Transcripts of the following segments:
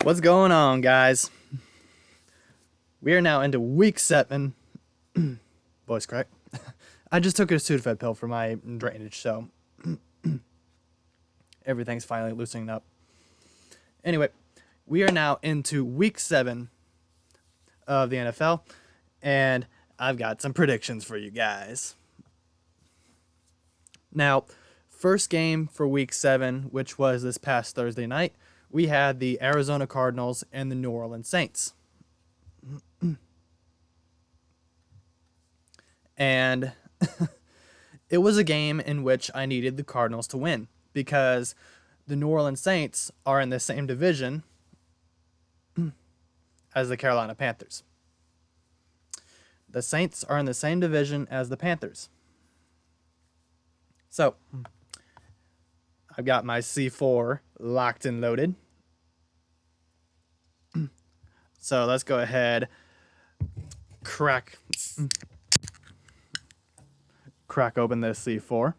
What's going on, guys? We are now into week 7. Voice crack. I just took a Sudafed pill for my drainage, so everything's finally loosening up. Anyway, we are now into week 7 of the NFL, and I've got some predictions for you guys. Now, first game for week 7, which was this past Thursday night, we had the Arizona Cardinals and the New Orleans Saints. And it was a game in which I needed the Cardinals to win because the New Orleans Saints are in the same division as the Carolina Panthers. The Saints are in the same division as the Panthers. So, I've got my C4 locked and loaded. So, let's go ahead, crack open this C4.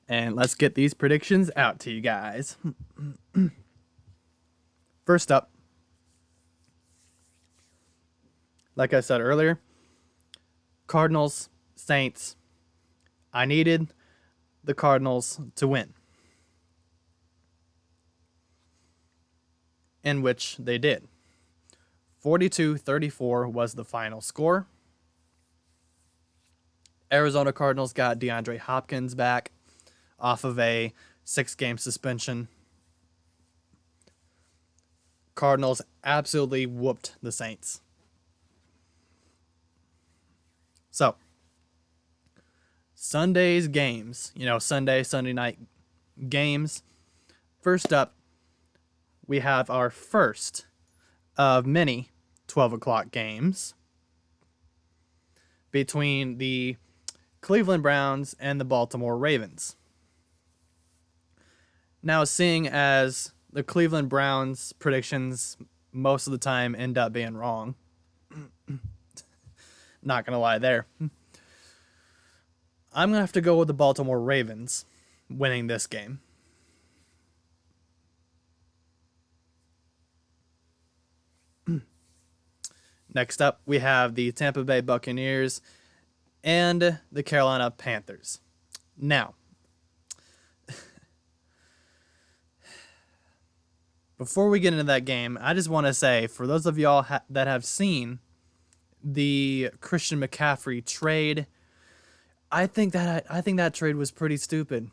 And let's get these predictions out to you guys. First up, like I said earlier, Cardinals, Saints. I needed the Cardinals to win, in which they did. 42-34 was the final score. Arizona Cardinals got DeAndre Hopkins back off of a 6-game suspension. Cardinals absolutely whooped the Saints. So, Sunday's games, Sunday night games. First up, we have our first of many 12 o'clock games between the Cleveland Browns and the Baltimore Ravens. Now, seeing as the Cleveland Browns predictions most of the time end up being wrong, not going to lie there, I'm going to have to go with the Baltimore Ravens winning this game. Next up, we have the Tampa Bay Buccaneers and the Carolina Panthers. Now, before we get into that game, I just want to say, for those of y'all that have seen the Christian McCaffrey trade, I think that trade was pretty stupid.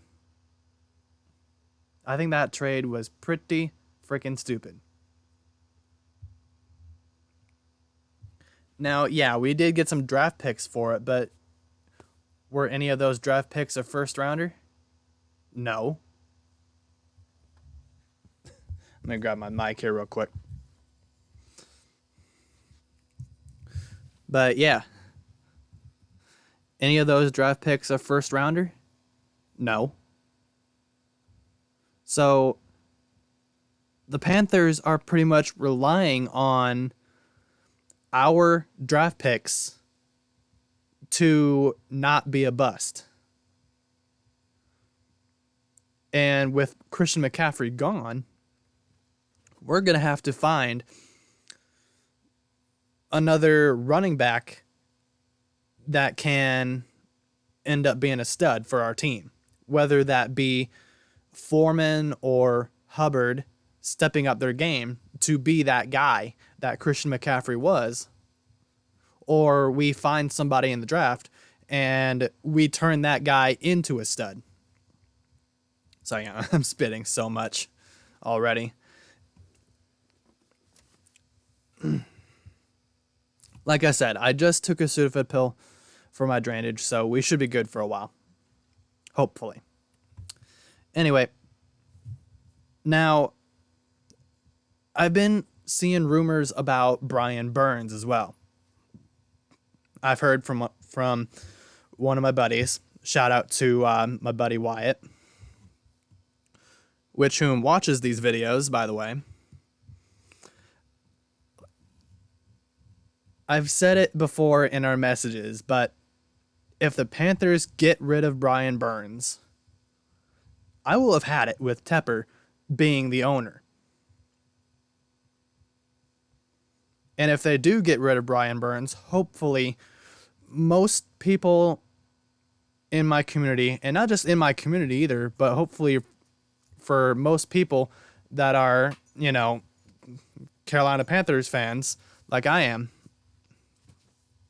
I think that trade was pretty freaking stupid. Now, yeah, we did get some draft picks for it, but were any of those draft picks a first rounder? No. Let me grab my mic here real quick. But yeah. Any of those draft picks a first rounder? No. So the Panthers are pretty much relying on our draft picks to not be a bust. And with Christian McCaffrey gone, we're going to have to find another running back that can end up being a stud for our team, whether that be Foreman or Hubbard stepping up their game to be that guy that Christian McCaffrey was, or we find somebody in the draft and we turn that guy into a stud. So yeah, I'm spitting so much already. Like I said, I just took a Sudafed pill for my drainage, so we should be good for a while. Hopefully. Anyway, now I've been seeing rumors about Brian Burns as well. I've heard from one of my buddies. Shout out to my buddy Wyatt, whom watches these videos, by the way. I've said it before in our messages, but If the Panthers get rid of Brian Burns, I will have had it with Tepper being the owner. And if they do get rid of Brian Burns, hopefully most people in my community, and not just in my community either, but hopefully for most people that are, Carolina Panthers fans like I am,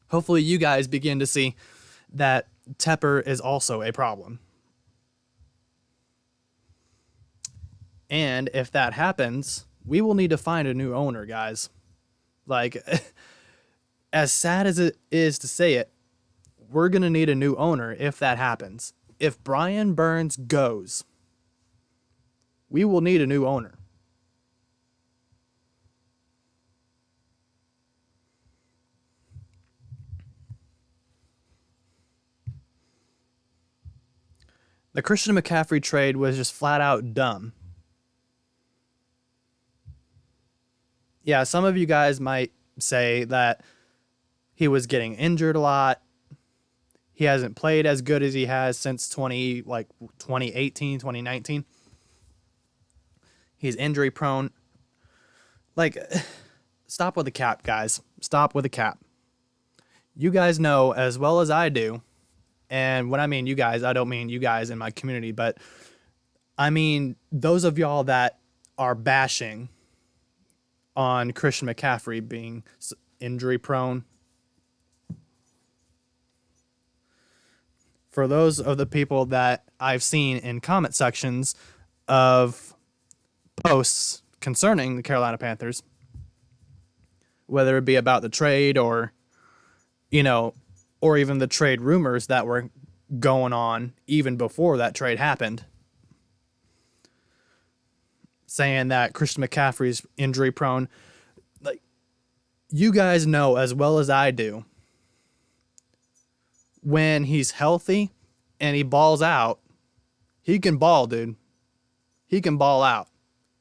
hopefully you guys begin to see that Tepper is also a problem. And if that happens, we will need to find a new owner, guys. Like, as sad as it is to say it, we're going to need a new owner if that happens. If Brian Burns goes, we will need a new owner. The Christian McCaffrey trade was just flat out dumb. Yeah, some of you guys might say that he was getting injured a lot. He hasn't played as good as he has since 2018, 2019. He's injury prone. Like, stop with the cap, guys. Stop with the cap. You guys know as well as I do, and when I mean you guys, I don't mean you guys in my community, but I mean those of y'all that are bashing on Christian McCaffrey being injury prone. For those of the people that I've seen in comment sections of posts concerning the Carolina Panthers, whether it be about the trade or, or even the trade rumors that were going on even before that trade happened, saying that Christian McCaffrey's injury prone. Like, you guys know as well as I do, when he's healthy and he balls out, he can ball, dude. He can ball out.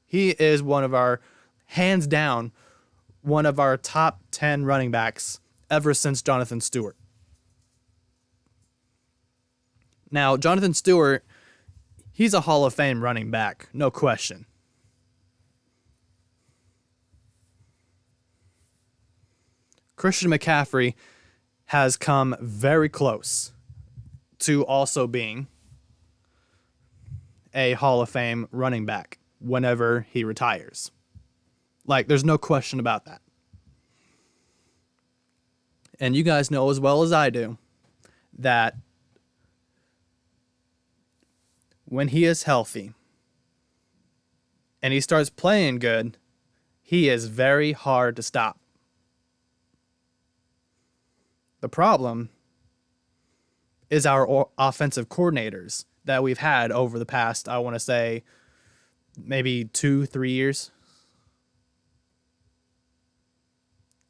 He is hands down, one of our top 10 running backs ever since Jonathan Stewart. Now, Jonathan Stewart, he's a Hall of Fame running back, no question. Christian McCaffrey has come very close to also being a Hall of Fame running back whenever he retires. Like, there's no question about that. And you guys know as well as I do that when he is healthy and he starts playing good, he is very hard to stop. The problem is our offensive coordinators that we've had over the past, I want to say, maybe 2-3 years.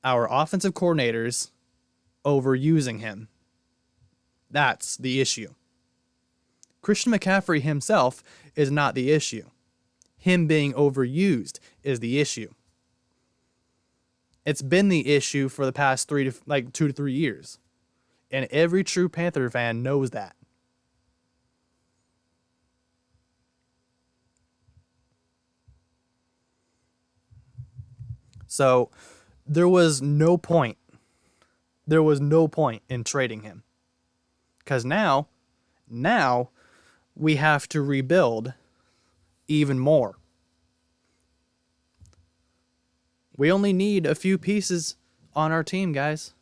Our offensive coordinators overusing him. That's the issue. Christian McCaffrey himself is not the issue. Him being overused is the issue. It's been the issue for the past 2 to 3 years. And every true Panther fan knows that. So there was no point. There was no point in trading him. Because now we have to rebuild even more. We only need a few pieces on our team, guys.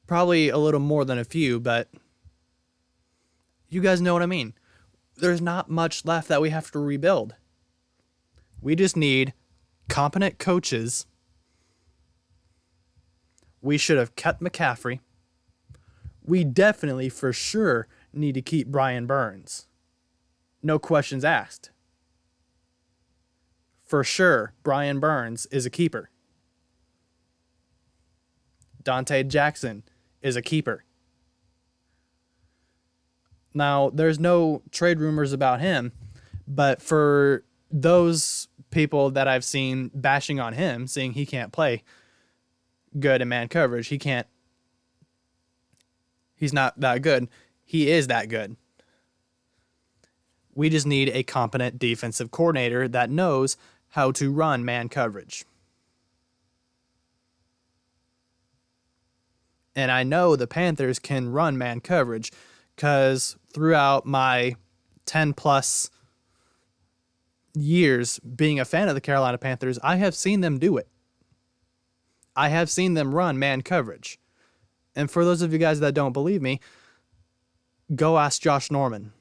Probably a little more than a few, but you guys know what I mean. There's not much left that we have to rebuild. We just need competent coaches. We should have kept McCaffrey. We definitely, for sure, need to keep Brian Burns. No questions asked. For sure, Brian Burns is a keeper. Dante Jackson is a keeper. Now, there's no trade rumors about him, but for those people that I've seen bashing on him, saying he can't play good in man coverage, he can't He's not that good. He is that good. We just need a competent defensive coordinator that knows how to run man coverage. And I know the Panthers can run man coverage because throughout my 10 plus years being a fan of the Carolina Panthers, I have seen them do it. I have seen them run man coverage. And for those of you guys that don't believe me, go ask Josh Norman.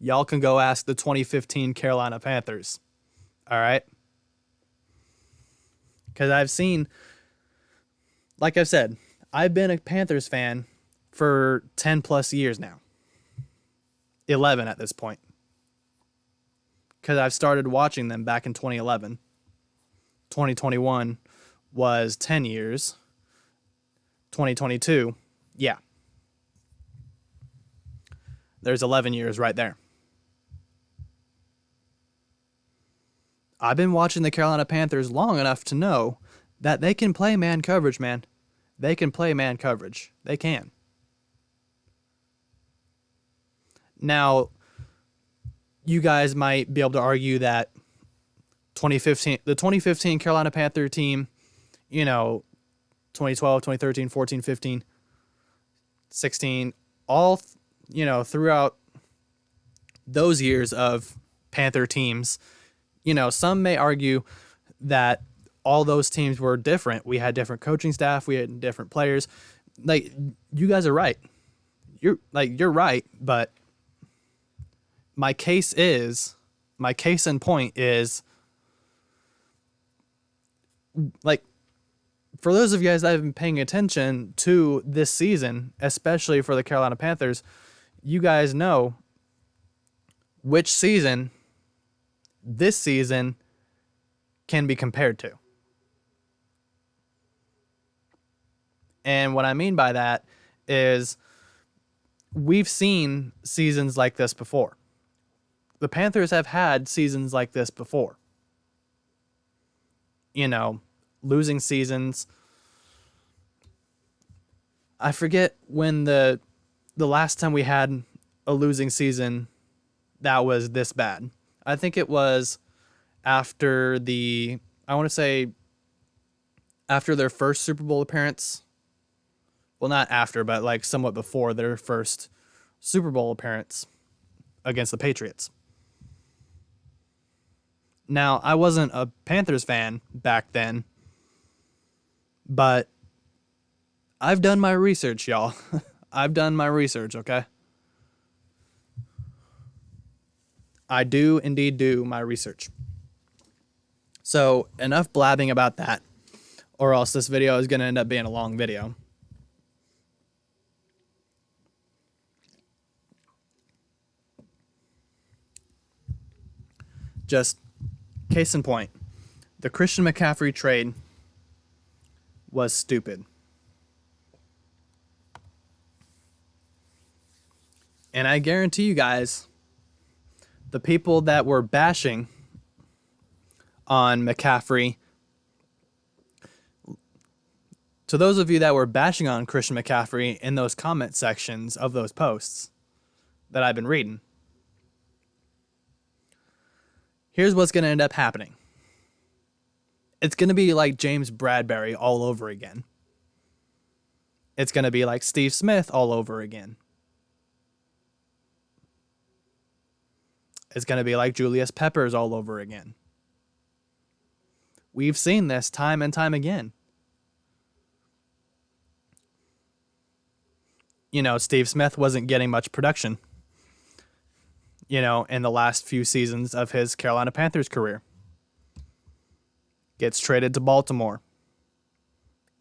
Y'all can go ask the 2015 Carolina Panthers. All right? Because I've seen, like I've said, I've been a Panthers fan for 10 plus years now. 11 at this point. Because I've started watching them back in 2011. 2021 was 10 years. 2022, yeah. There's 11 years right there. I've been watching the Carolina Panthers long enough to know that they can play man coverage, man. They can play man coverage. They can. Now, you guys might be able to argue that the 2015 Carolina Panther team, 2012, 2013, 14, 15, 16, all, throughout those years of Panther teams, some may argue that all those teams were different. We had different coaching staff. We had different players. Like, you guys are right. You're right. But my case in point is, like, for those of you guys that have been paying attention to this season, especially for the Carolina Panthers, you guys know which season this season can be compared to. And what I mean by that is we've seen seasons like this before. The Panthers have had seasons like this before. Losing seasons. I forget when the last time we had a losing season that was this bad. I think it was after their first Super Bowl appearance. Well, not after, but like somewhat before their first Super Bowl appearance against the Patriots. Now, I wasn't a Panthers fan back then, but I've done my research, y'all. I've done my research, okay? I do indeed do my research. So, enough blabbing about that, or else this video is going to end up being a long video. Just case in point, the Christian McCaffrey trade was stupid. And I guarantee you guys, the people that were bashing on McCaffrey, to those of you that were bashing on Christian McCaffrey in those comment sections of those posts that I've been reading, here's what's going to end up happening. It's going to be like James Bradberry all over again. It's going to be like Steve Smith all over again. It's going to be like Julius Peppers all over again. We've seen this time and time again. Steve Smith wasn't getting much production, in the last few seasons of his Carolina Panthers career. Gets traded to Baltimore.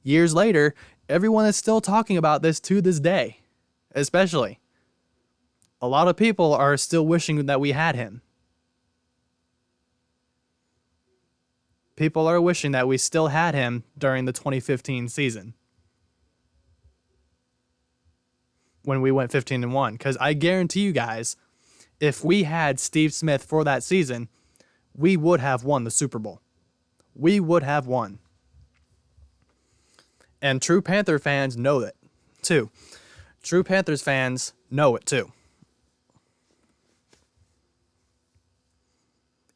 Years later, everyone is still talking about this to this day, especially. A lot of people are still wishing that we had him. People are wishing that we still had him during the 2015 season, when we went 15-1. Because I guarantee you guys, if we had Steve Smith for that season, we would have won the Super Bowl. We would have won. And true Panther fans know it, too. True Panthers fans know it, too.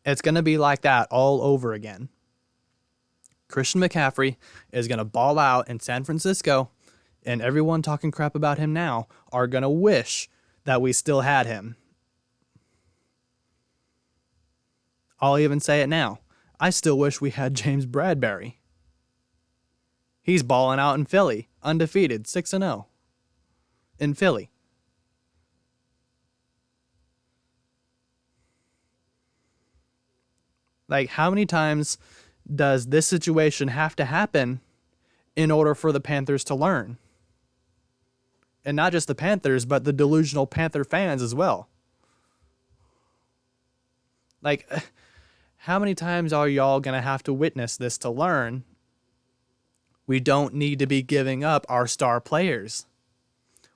It's going to be like that all over again. Christian McCaffrey is going to ball out in San Francisco, and everyone talking crap about him now are going to wish that we still had him. I'll even say it now. I still wish we had James Bradberry. He's balling out in Philly, undefeated, 6-0 in Philly. Like, how many times does this situation have to happen in order for the Panthers to learn? And not just the Panthers, but the delusional Panther fans as well. Like, how many times are y'all going to have to witness this to learn? We don't need to be giving up our star players.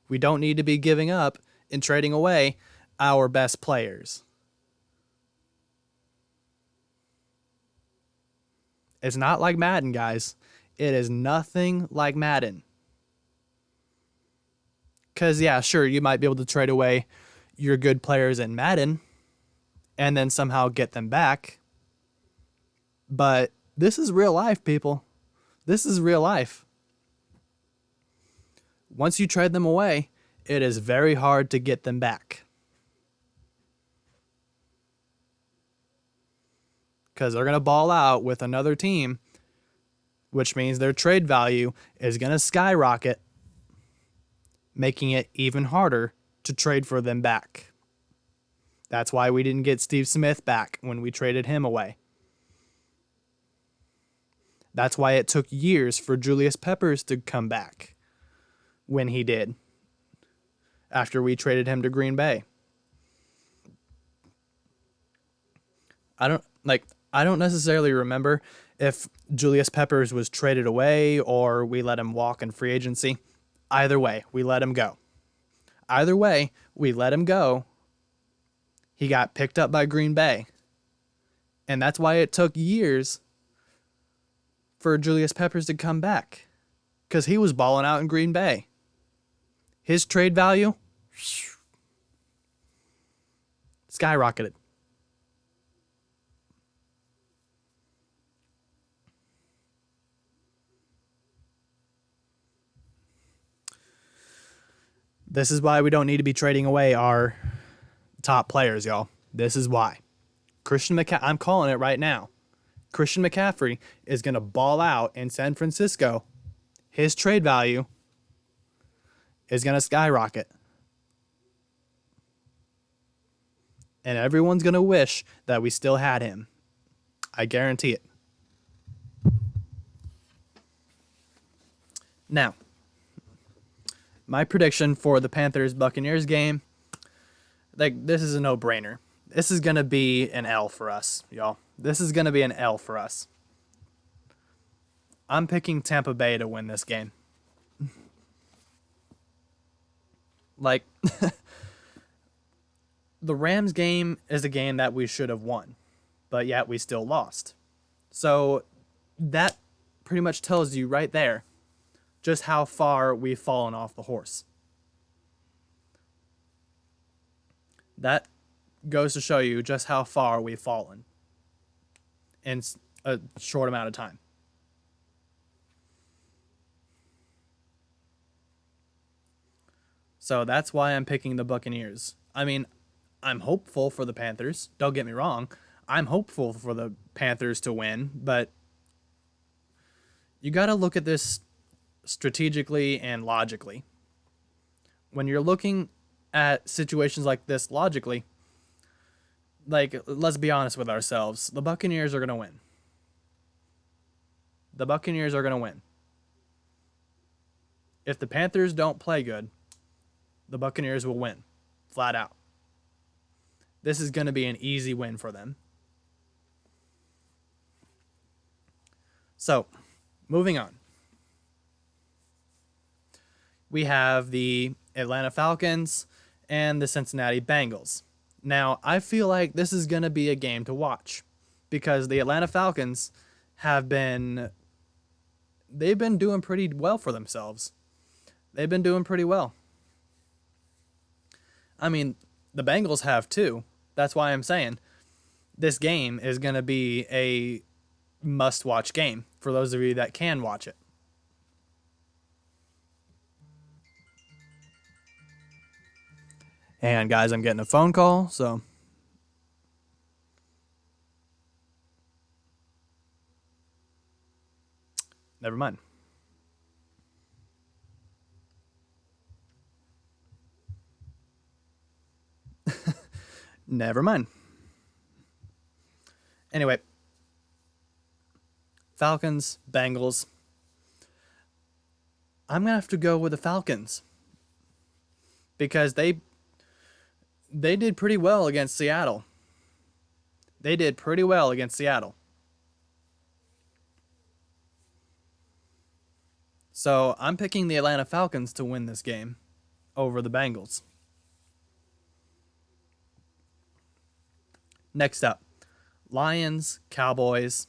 We don't need to be giving up and trading away our best players. It's not like Madden, guys. It is nothing like Madden. Because, yeah, sure, you might be able to trade away your good players in Madden and then somehow get them back. But this is real life, people. This is real life. Once you trade them away, it is very hard to get them back. Because they're going to ball out with another team, which means their trade value is going to skyrocket, making it even harder to trade for them back. That's why we didn't get Steve Smith back when we traded him away. That's why it took years for Julius Peppers to come back when he did, after we traded him to Green Bay. I don't necessarily remember if Julius Peppers was traded away or we let him walk in free agency. Either way, we let him go. Either way, we let him go. He got picked up by Green Bay. And that's why it took years for Julius Peppers to come back. Because he was balling out in Green Bay. His trade value skyrocketed. This is why we don't need to be trading away our top players, y'all. This is why. I'm calling it right now. Christian McCaffrey is going to ball out in San Francisco. His trade value is going to skyrocket. And everyone's going to wish that we still had him. I guarantee it. Now, my prediction for the Panthers-Buccaneers game, this is a no-brainer. This is going to be an L for us, y'all. This is going to be an L for us. I'm picking Tampa Bay to win this game. The Rams game is a game that we should have won, but yet we still lost. So that pretty much tells you right there just how far we've fallen off the horse. That goes to show you just how far we've fallen in a short amount of time. So that's why I'm picking the Buccaneers. I mean, I'm hopeful for the Panthers. Don't get me wrong. I'm hopeful for the Panthers to win, but you got to look at this strategically and logically. When you're looking at situations like this logically, let's be honest with ourselves. The Buccaneers are going to win. The Buccaneers are going to win. If the Panthers don't play good, the Buccaneers will win. Flat out. This is going to be an easy win for them. So, moving on. We have the Atlanta Falcons and the Cincinnati Bengals. Now, I feel like this is going to be a game to watch. because the Atlanta Falcons have been they've been doing pretty well for themselves. They've been doing pretty well. I mean, the Bengals have too. That's why I'm saying this game is going to be a must-watch game for those of you that can watch it. And guys, I'm getting a phone call, so never mind. Never mind. Anyway, Falcons, Bengals. I'm going to have to go with the Falcons because they did pretty well against Seattle. They did pretty well against Seattle. So I'm picking the Atlanta Falcons to win this game over the Bengals. Next up, Lions, Cowboys.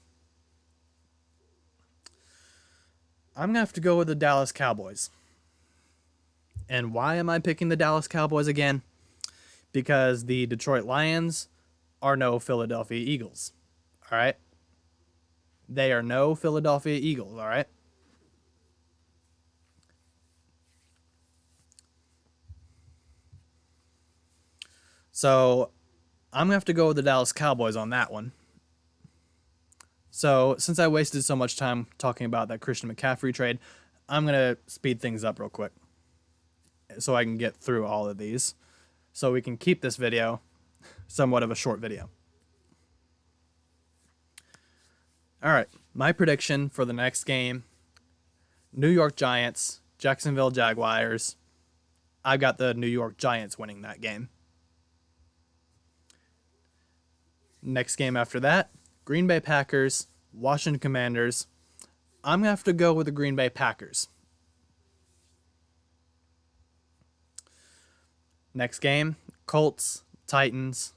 I'm going to have to go with the Dallas Cowboys. And why am I picking the Dallas Cowboys again? Because the Detroit Lions are no Philadelphia Eagles. All right? They are no Philadelphia Eagles, all right? So I'm going to have to go with the Dallas Cowboys on that one. So since I wasted so much time talking about that Christian McCaffrey trade, I'm going to speed things up real quick so I can get through all of these so we can keep this video somewhat of a short video. All right, my prediction for the next game, New York Giants, Jacksonville Jaguars. I've got the New York Giants winning that game. Next game after that, Green Bay Packers, Washington Commanders. I'm going to have to go with the Green Bay Packers. Next game, Colts, Titans.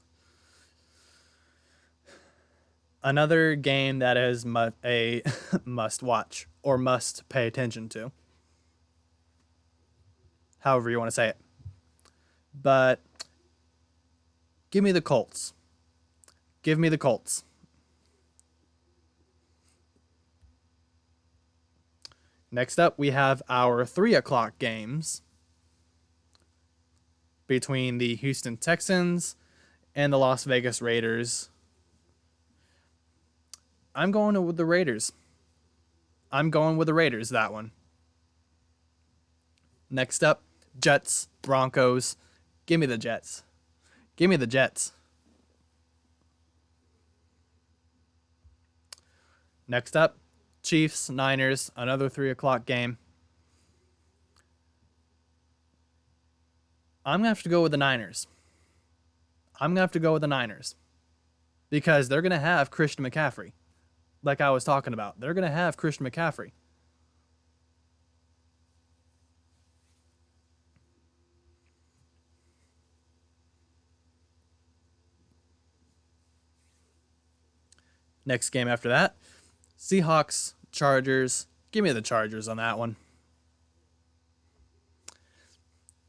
Another game that is a must watch or must pay attention to. However you want to say it. But give me the Colts. Give me the Colts. Next up, we have our 3 o'clock games between the Houston Texans and the Las Vegas Raiders. I'm going with the Raiders. That one. Next up, Jets, Broncos. Give me the Jets. Give me the Jets. Next up, Chiefs, Niners, another 3 o'clock game. I'm going to have to go with the Niners. Because they're going to have Christian McCaffrey. Like I was talking about. They're going to have Christian McCaffrey. Next game after that, Seahawks, Chargers. Give me the Chargers on that one.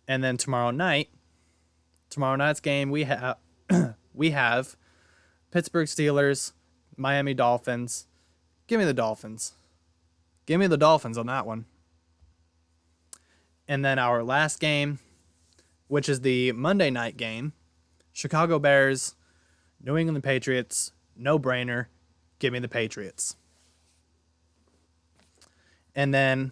And then tomorrow night's game, we have Pittsburgh Steelers, Miami Dolphins. Give me the Dolphins. Give me the Dolphins on that one. And then our last game, which is the Monday night game, Chicago Bears, New England Patriots, no brainer. Give me the Patriots. And then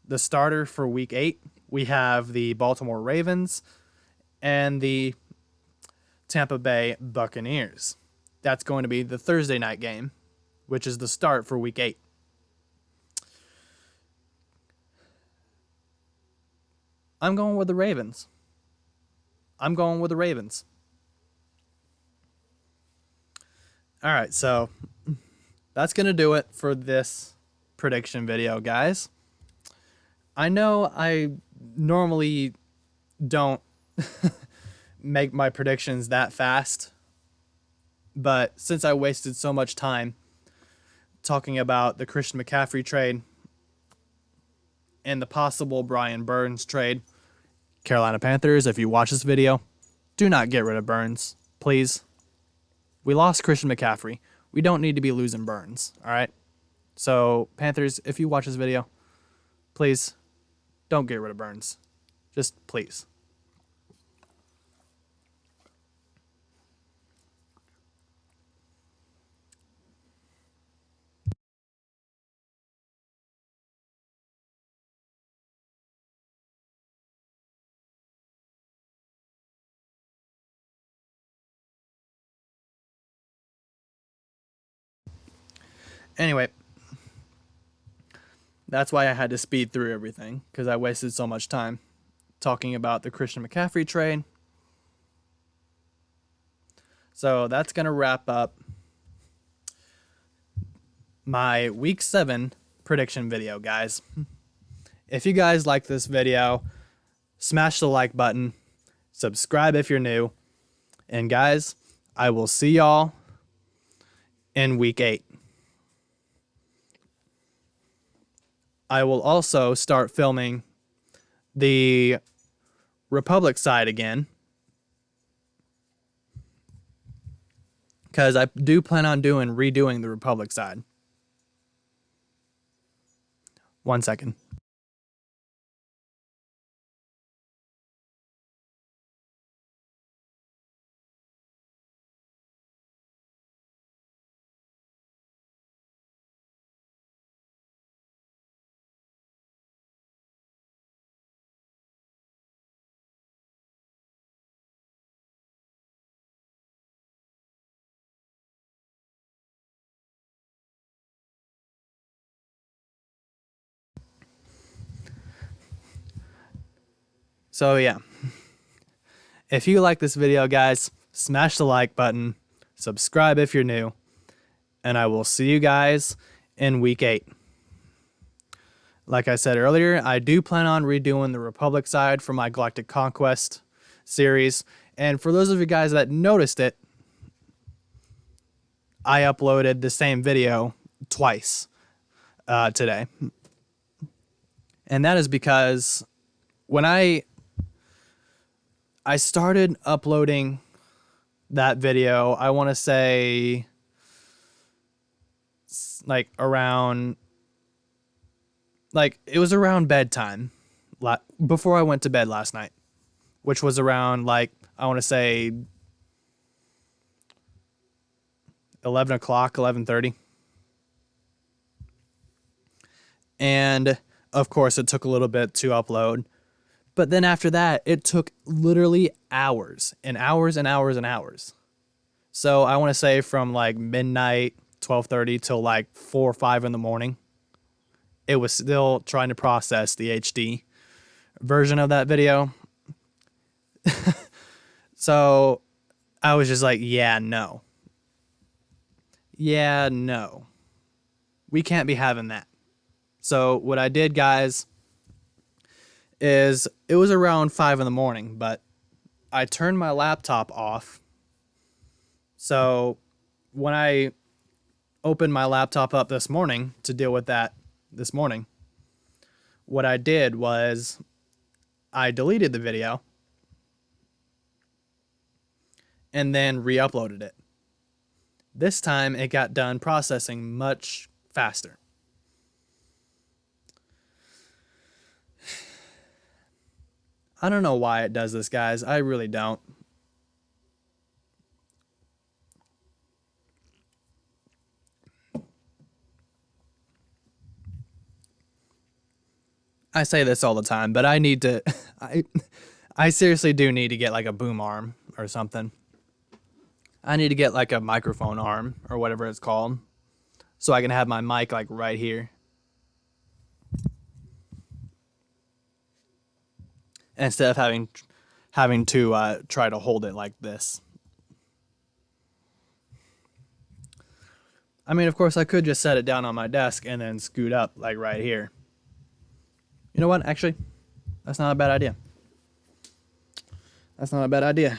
the starter for week 8, we have the Baltimore Ravens and the Tampa Bay Buccaneers. That's going to be the Thursday night game, which is the start for week 8. I'm going with the Ravens. All right, so that's going to do it for this prediction video, guys. I know I normally don't make my predictions that fast, But since I wasted so much time talking about the Christian McCaffrey trade and the possible Brian Burns trade, Carolina Panthers, if you watch this video, do not get rid of Burns, please. We lost Christian McCaffrey. We don't need to be losing Burns, all right? So, Panthers, if you watch this video, please don't get rid of Burns. Just please. Anyway, that's why I had to speed through everything, because I wasted so much time talking about the Christian McCaffrey trade. So that's going to wrap up my week 7 prediction video, guys. If you guys like this video, smash the like button, subscribe if you're new, and guys, I will see y'all in week 8. I will also start filming the Republic side again, because I do plan on redoing the Republic side. 1 second. So yeah, if you like this video, guys, smash the like button, subscribe if you're new, and I will see you guys in week 8. Like I said earlier, I do plan on redoing the Republic side for my Galactic Conquest series, and for those of you guys that noticed it, I uploaded the same video twice today. And that is because when I started uploading that video, I want to say like it was around bedtime before I went to bed last night, which was around I want to say 11 o'clock, 11:30. And of course it took a little bit to upload. But then after that, it took literally hours and hours and hours and hours. So I want to say from midnight, 12:30 till 4 or 5 in the morning, it was still trying to process the HD version of that video. So I was just like, yeah, no. Yeah, no. We can't be having that. So what I did, guys, is it was around 5 in the morning, but I turned my laptop off. So when I opened my laptop up this morning to deal with that this morning, what I did was I deleted the video and then re-uploaded it. This time it got done processing much faster. I don't know why it does this, guys. I really don't. I say this all the time, but I need to I seriously do need to get a boom arm or something. I need to get a microphone arm or whatever it's called, so I can have my mic right here. Instead of having to try to hold it like this. I mean, of course, I could just set it down on my desk and then scoot up right here. You know what? Actually, that's not a bad idea. That's not a bad idea.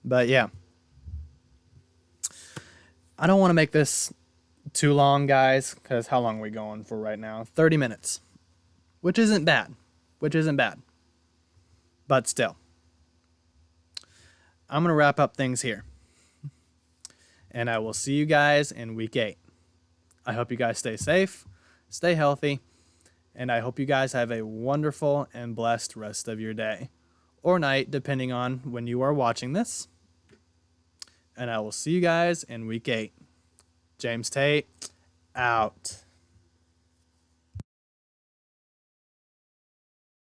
But yeah, I don't want to make this too long, guys, because how long are we going for right now? 30 minutes, which isn't bad. But still, I'm going to wrap up things here. And I will see you guys in week 8. I hope you guys stay safe, stay healthy, and I hope you guys have a wonderful and blessed rest of your day or night, depending on when you are watching this. And I will see you guys in week 8. James Tate, out.